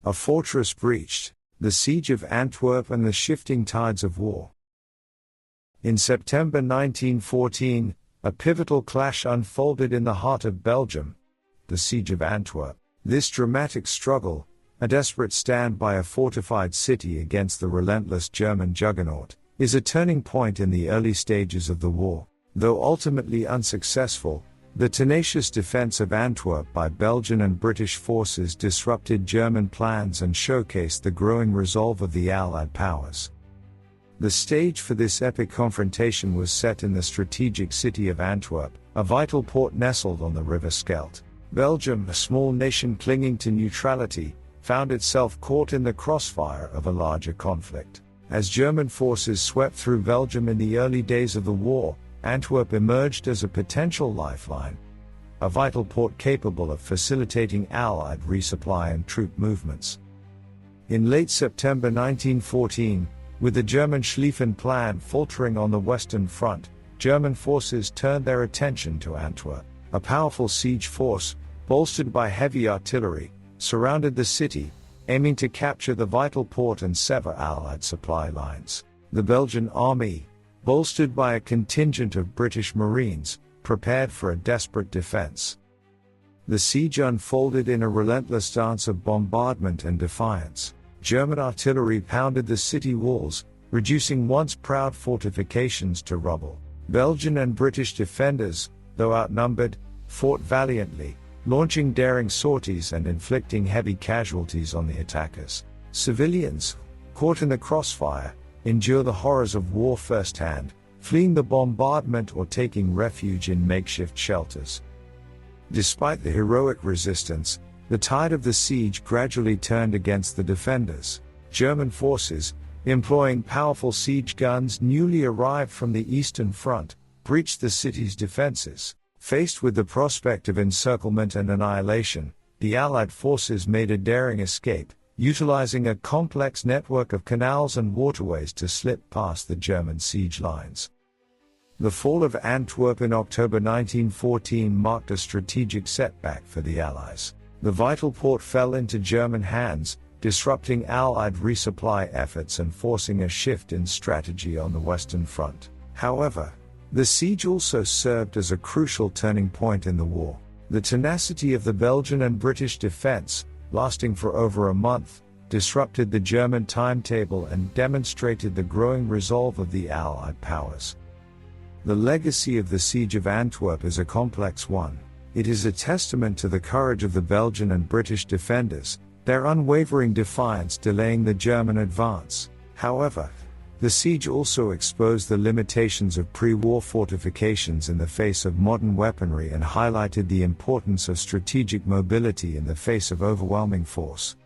A fortress breached, the siege of Antwerp and the shifting tides of war. In September 1914, a pivotal clash unfolded in the heart of Belgium, the siege of Antwerp. This dramatic struggle, a desperate stand by a fortified city against the relentless German juggernaut, is a turning point in the early stages of the war. Though ultimately unsuccessful, the tenacious defense of Antwerp by Belgian and British forces disrupted German plans and showcased the growing resolve of the Allied powers. The stage for this epic confrontation was set in the strategic city of Antwerp, a vital port nestled on the River Scheldt. Belgium, a small nation clinging to neutrality, found itself caught in the crossfire of a larger conflict. As German forces swept through Belgium in the early days of the war, Antwerp emerged as a potential lifeline, a vital port capable of facilitating Allied resupply and troop movements. In late September 1914, with the German Schlieffen Plan faltering on the Western Front, German forces turned their attention to Antwerp. A powerful siege force, bolstered by heavy artillery, surrounded the city, aiming to capture the vital port and sever Allied supply lines. The Belgian army, bolstered by a contingent of British Marines, prepared for a desperate defense. The siege unfolded in a relentless dance of bombardment and defiance. German artillery pounded the city walls, reducing once proud fortifications to rubble. Belgian and British defenders, though outnumbered, fought valiantly, launching daring sorties and inflicting heavy casualties on the attackers. Civilians, caught in the crossfire, endure the horrors of war firsthand, fleeing the bombardment or taking refuge in makeshift shelters. Despite the heroic resistance, the tide of the siege gradually turned against the defenders. German forces, employing powerful siege guns newly arrived from the Eastern Front, breached the city's defenses. Faced with the prospect of encirclement and annihilation, the Allied forces made a daring escape, utilizing a complex network of canals and waterways to slip past the German siege lines. The fall of Antwerp in October 1914 marked a strategic setback for the Allies. The vital port fell into German hands, disrupting Allied resupply efforts and forcing a shift in strategy on the Western Front. However, the siege also served as a crucial turning point in the war. The tenacity of the Belgian and British defense, lasting for over a month, disrupted the German timetable and demonstrated the growing resolve of the Allied powers. The legacy of the Siege of Antwerp is a complex one. It is a testament to the courage of the Belgian and British defenders, their unwavering defiance delaying the German advance. However, the siege also exposed the limitations of pre-war fortifications in the face of modern weaponry and highlighted the importance of strategic mobility in the face of overwhelming force.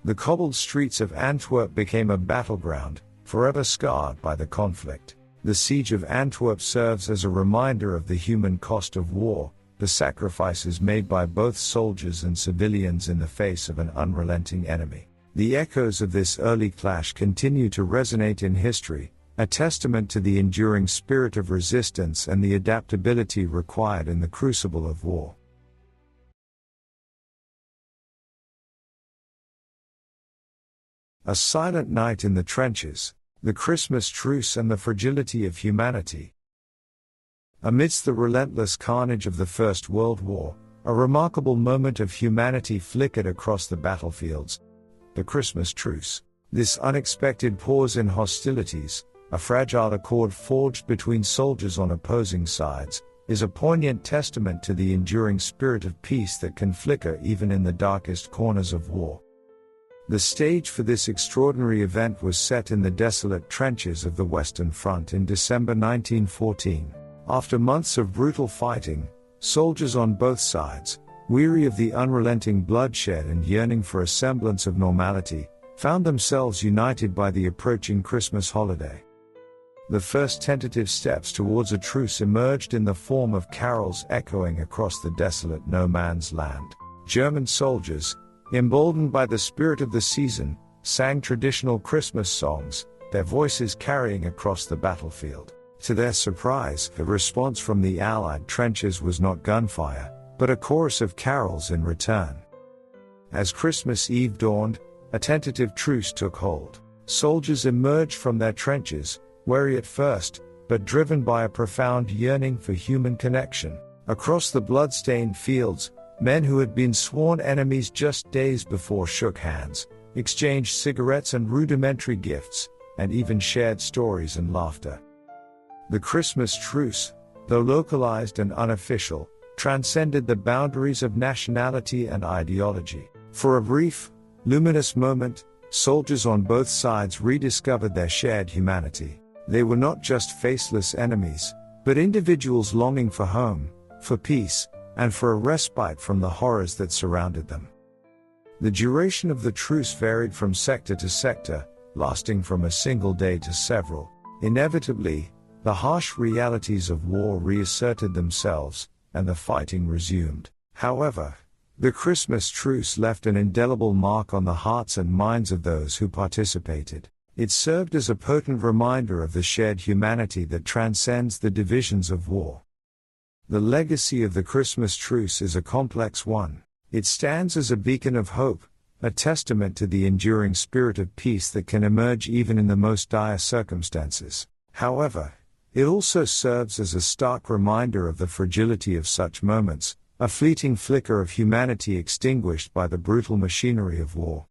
The cobbled streets of Antwerp became a battleground, forever scarred by the conflict. The siege of Antwerp serves as a reminder of the human cost of war, the sacrifices made by both soldiers and civilians in the face of an unrelenting enemy. The echoes of this early clash continue to resonate in history, a testament to the enduring spirit of resistance and the adaptability required in the crucible of war. A silent night in the trenches, the Christmas truce and the fragility of humanity. Amidst the relentless carnage of the First World War, a remarkable moment of humanity flickered across the battlefields, the Christmas truce. This unexpected pause in hostilities, a fragile accord forged between soldiers on opposing sides, is a poignant testament to the enduring spirit of peace that can flicker even in the darkest corners of war. The stage for this extraordinary event was set in the desolate trenches of the Western Front in December 1914. After months of brutal fighting, soldiers on both sides, weary of the unrelenting bloodshed and yearning for a semblance of normality, found themselves united by the approaching Christmas holiday. The first tentative steps towards a truce emerged in the form of carols echoing across the desolate no-man's land. German soldiers, emboldened by the spirit of the season, sang traditional Christmas songs, their voices carrying across the battlefield. To their surprise, the response from the Allied trenches was not gunfire, but a chorus of carols in return. As Christmas Eve dawned, a tentative truce took hold. Soldiers emerged from their trenches, wary at first, but driven by a profound yearning for human connection. Across the blood-stained fields, men who had been sworn enemies just days before shook hands, exchanged cigarettes and rudimentary gifts, and even shared stories and laughter. The Christmas truce, though localized and unofficial, transcended the boundaries of nationality and ideology. For a brief, luminous moment, soldiers on both sides rediscovered their shared humanity. They were not just faceless enemies, but individuals longing for home, for peace, and for a respite from the horrors that surrounded them. The duration of the truce varied from sector to sector, lasting from a single day to several. Inevitably, the harsh realities of war reasserted themselves, and the fighting resumed. However, the Christmas truce left an indelible mark on the hearts and minds of those who participated. It served as a potent reminder of the shared humanity that transcends the divisions of war. The legacy of the Christmas truce is a complex one. It stands as a beacon of hope, a testament to the enduring spirit of peace that can emerge even in the most dire circumstances. However, it also serves as a stark reminder of the fragility of such moments, a fleeting flicker of humanity extinguished by the brutal machinery of war.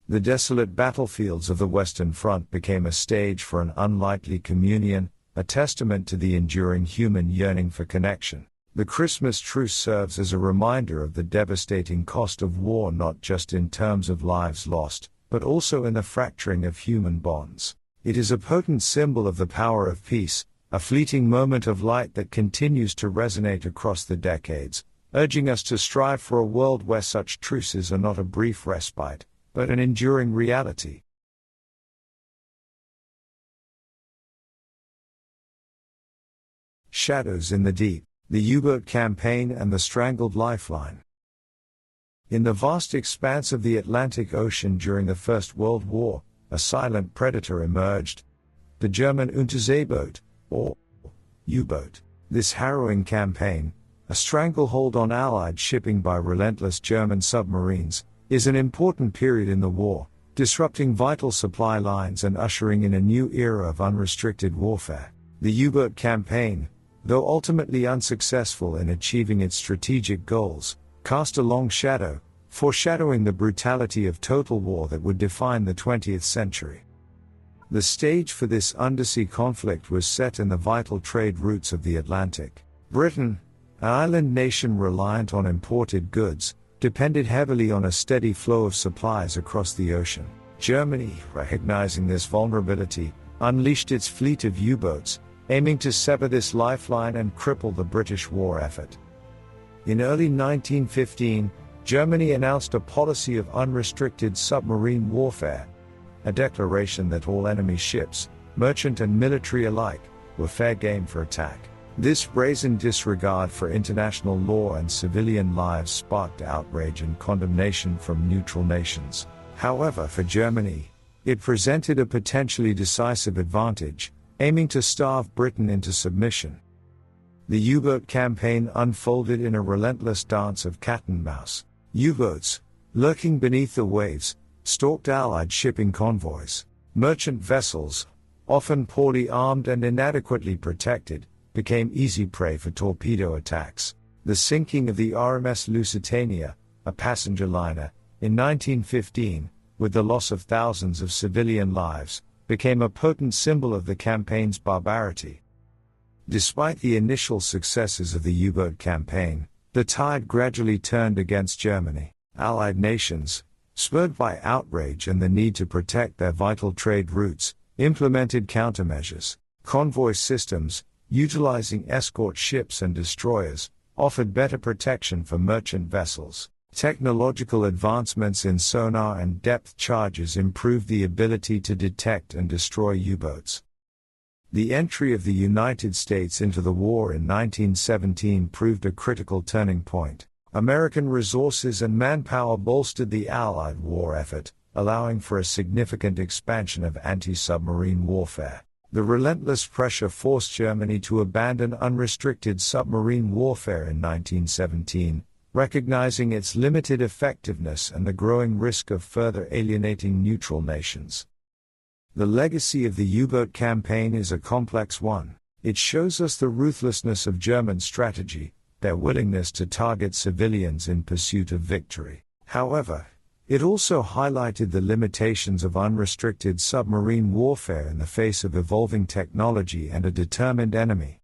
The desolate battlefields of the Western Front became a stage for an unlikely communion, a testament to the enduring human yearning for connection. The Christmas truce serves as a reminder of the devastating cost of war, not just in terms of lives lost, but also in the fracturing of human bonds. It is a potent symbol of the power of peace, a fleeting moment of light that continues to resonate across the decades, urging us to strive for a world where such truces are not a brief respite, but an enduring reality. Shadows in the Deep, the U-boat campaign and the strangled lifeline. In the vast expanse of the Atlantic Ocean during the First World War, a silent predator emerged, the German Unterseeboot, or U-boat. This harrowing campaign, a stranglehold on Allied shipping by relentless German submarines, is an important period in the war, disrupting vital supply lines and ushering in a new era of unrestricted warfare. The U-boat campaign, though ultimately unsuccessful in achieving its strategic goals, cast a long shadow, foreshadowing the brutality of total war that would define the 20th century. The stage for this undersea conflict was set in the vital trade routes of the Atlantic. Britain, an island nation reliant on imported goods, depended heavily on a steady flow of supplies across the ocean. Germany, recognizing this vulnerability, unleashed its fleet of U-boats, aiming to sever this lifeline and cripple the British war effort. In early 1915, Germany announced a policy of unrestricted submarine warfare, a declaration that all enemy ships, merchant and military alike, were fair game for attack. This brazen disregard for international law and civilian lives sparked outrage and condemnation from neutral nations. However, for Germany, it presented a potentially decisive advantage, aiming to starve Britain into submission. The U-boat campaign unfolded in a relentless dance of cat and mouse. U-boats, lurking beneath the waves, stalked Allied shipping convoys. Merchant vessels, often poorly armed and inadequately protected, became easy prey for torpedo attacks. The sinking of the RMS Lusitania, a passenger liner, in 1915, with the loss of thousands of civilian lives, became a potent symbol of the campaign's barbarity. Despite the initial successes of the U-boat campaign, the tide gradually turned against Germany. Allied nations, spurred by outrage and the need to protect their vital trade routes, implemented countermeasures. Convoy systems, utilizing escort ships and destroyers, offered better protection for merchant vessels. Technological advancements in sonar and depth charges improved the ability to detect and destroy U-boats. The entry of the United States into the war in 1917 proved a critical turning point. American resources and manpower bolstered the Allied war effort, allowing for a significant expansion of anti-submarine warfare. The relentless pressure forced Germany to abandon unrestricted submarine warfare in 1917, recognizing its limited effectiveness and the growing risk of further alienating neutral nations. The legacy of the U-boat campaign is a complex one. It shows us the ruthlessness of German strategy, their willingness to target civilians in pursuit of victory. However, it also highlighted the limitations of unrestricted submarine warfare in the face of evolving technology and a determined enemy.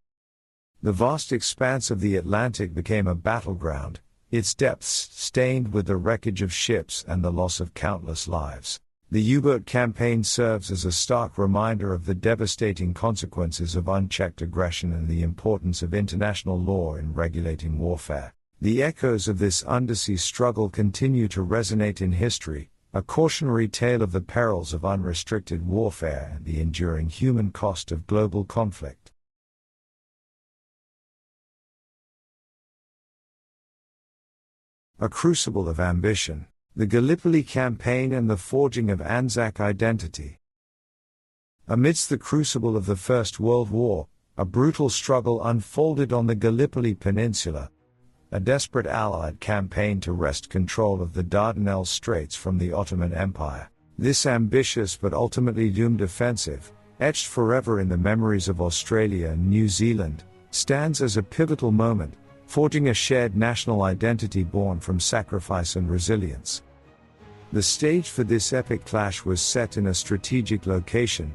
The vast expanse of the Atlantic became a battleground, its depths stained with the wreckage of ships and the loss of countless lives. The U-boat campaign serves as a stark reminder of the devastating consequences of unchecked aggression and the importance of international law in regulating warfare. The echoes of this undersea struggle continue to resonate in history, a cautionary tale of the perils of unrestricted warfare and the enduring human cost of global conflict. A crucible of ambition. The Gallipoli campaign and the forging of Anzac identity. Amidst the crucible of the First World War, a brutal struggle unfolded on the Gallipoli Peninsula, a desperate Allied campaign to wrest control of the Dardanelles Straits from the Ottoman Empire. This ambitious but ultimately doomed offensive, etched forever in the memories of Australia and New Zealand, stands as a pivotal moment, forging a shared national identity born from sacrifice and resilience. The stage for this epic clash was set in a strategic location,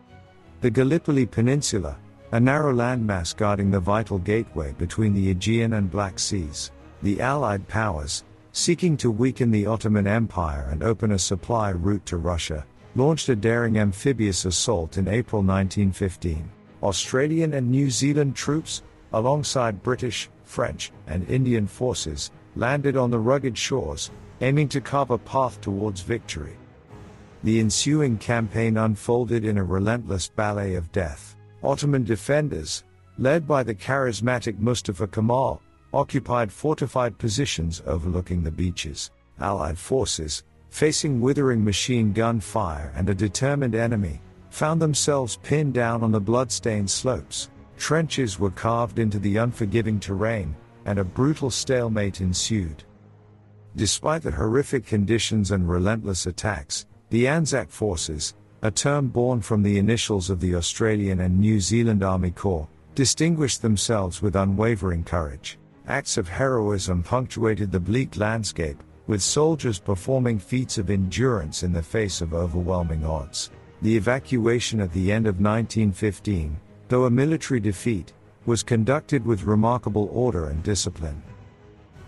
the Gallipoli Peninsula, a narrow landmass guarding the vital gateway between the Aegean and Black Seas. The Allied powers, seeking to weaken the Ottoman Empire and open a supply route to Russia, launched a daring amphibious assault in April 1915. Australian and New Zealand troops, alongside British, French, and Indian forces, landed on the rugged shores, aiming to carve a path towards victory. The ensuing campaign unfolded in a relentless ballet of death. Ottoman defenders, led by the charismatic Mustafa Kemal, occupied fortified positions overlooking the beaches. Allied forces, facing withering machine gun fire and a determined enemy, found themselves pinned down on the blood-stained slopes. Trenches were carved into the unforgiving terrain, and a brutal stalemate ensued. Despite the horrific conditions and relentless attacks, the Anzac Forces, a term born from the initials of the Australian and New Zealand Army Corps, distinguished themselves with unwavering courage. Acts of heroism punctuated the bleak landscape, with soldiers performing feats of endurance in the face of overwhelming odds. The evacuation at the end of 1915, though a military defeat, was conducted with remarkable order and discipline.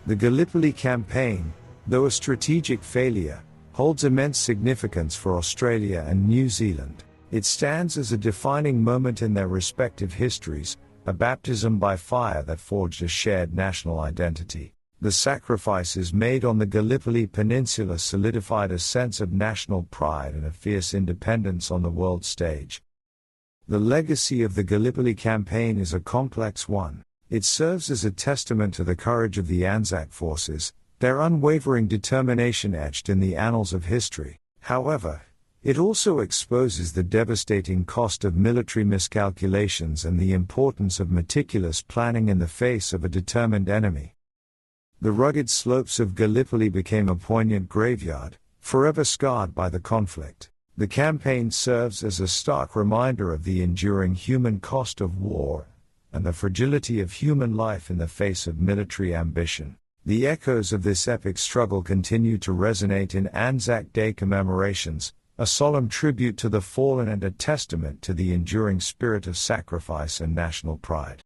The Gallipoli campaign, though a strategic failure, holds immense significance for Australia and New Zealand. It stands as a defining moment in their respective histories, a baptism by fire that forged a shared national identity. The sacrifices made on the Gallipoli Peninsula solidified a sense of national pride and a fierce independence on the world stage. The legacy of the Gallipoli campaign is a complex one. It serves as a testament to the courage of the Anzac Forces, their unwavering determination etched in the annals of history. However, it also exposes the devastating cost of military miscalculations and the importance of meticulous planning in the face of a determined enemy. The rugged slopes of Gallipoli became a poignant graveyard, forever scarred by the conflict. The campaign serves as a stark reminder of the enduring human cost of war, and the fragility of human life in the face of military ambition. The echoes of this epic struggle continue to resonate in Anzac Day commemorations, a solemn tribute to the fallen and a testament to the enduring spirit of sacrifice and national pride.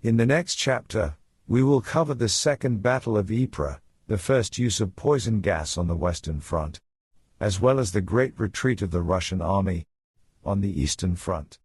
In the next chapter, we will cover the Second Battle of Ypres, the first use of poison gas on the Western Front, as well as the Great Retreat of the Russian Army on the Eastern Front.